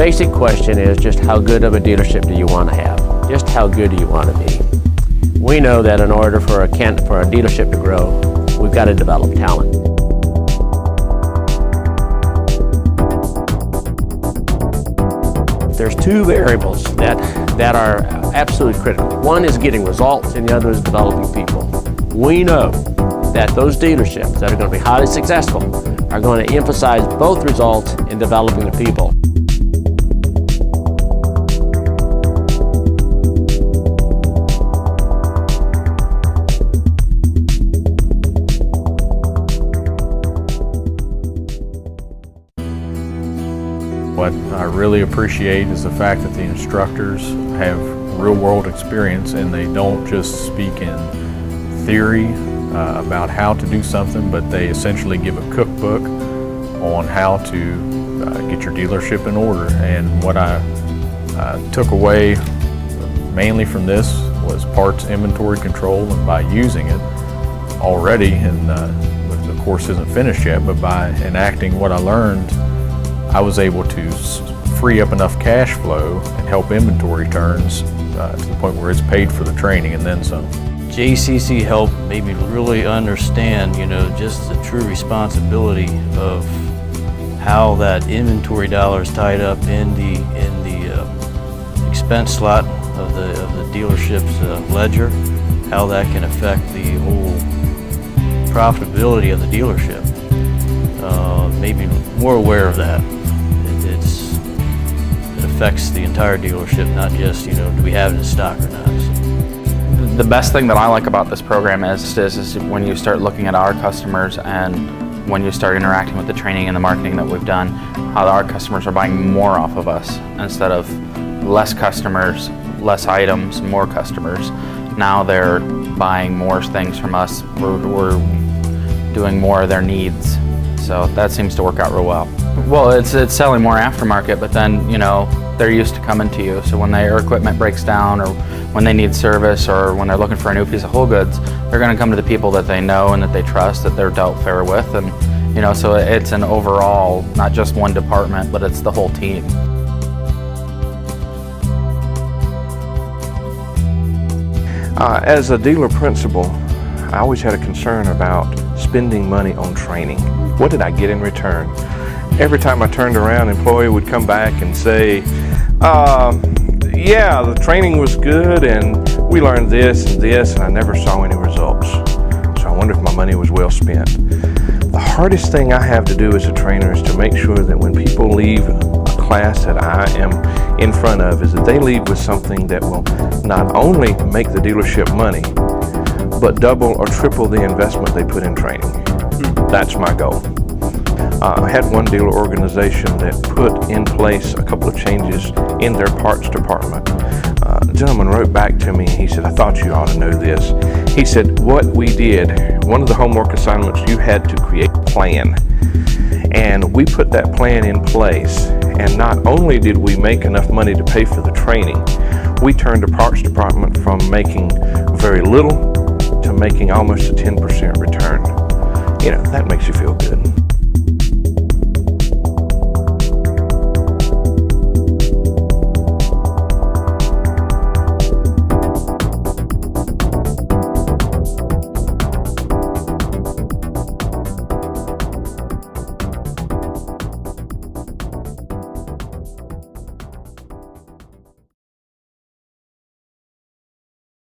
basic question is just how good of a dealership do you want to have? Just how good do you want to be? We know that in order for a dealership to grow, we've got to develop talent. There's two variables that are absolutely critical. One is getting results and the other is developing people. We know that those dealerships that are going to be highly successful are going to emphasize both results in developing the people. What I really appreciate is the fact that the instructors have real-world experience and they don't just speak in theory about how to do something, but they essentially give a cookbook on how to get your dealership in order. And what I took away mainly from this was parts inventory control, and by using it already, and the course isn't finished yet, but by enacting what I learned, I was able to free up enough cash flow and help inventory turns to the point where it's paid for the training and then some. JCC helped made me really understand, just the true responsibility of how that inventory dollar is tied up in the expense slot of the dealership's ledger, how that can affect the whole profitability of the dealership. Made me more aware of that. It affects the entire dealership, not just, do we have it in stock or not. The best thing that I like about this program is when you start looking at our customers and when you start interacting with the training and the marketing that we've done, how our customers are buying more off of us instead of less customers, less items, more customers. Now they're buying more things from us. We're doing more of their needs. So that seems to work out real well. Well, it's selling more aftermarket, but then, they're used to coming to you. So when their equipment breaks down or when they need service or when they're looking for a new piece of whole goods, they're going to come to the people that they know and that they trust, that they're dealt fair with. And, so it's an overall, not just one department, but it's the whole team. As a dealer principal, I always had a concern about spending money on training. What did I get in return? Every time I turned around, an employee would come back and say, yeah, the training was good and we learned this and this, and I never saw any results. So I wonder if my money was well spent. The hardest thing I have to do as a trainer is to make sure that when people leave a class that I am in front of, is that they leave with something that will not only make the dealership money, but double or triple the investment they put in training. That's my goal. I had one dealer organization that put in place a couple of changes in their parts department. A gentleman wrote back to me and he said, I thought you ought to know this. He said, what we did, one of the homework assignments, you had to create a plan. And we put that plan in place, and not only did we make enough money to pay for the training, we turned the parts department from making very little to making almost a 10% return. That makes you feel good.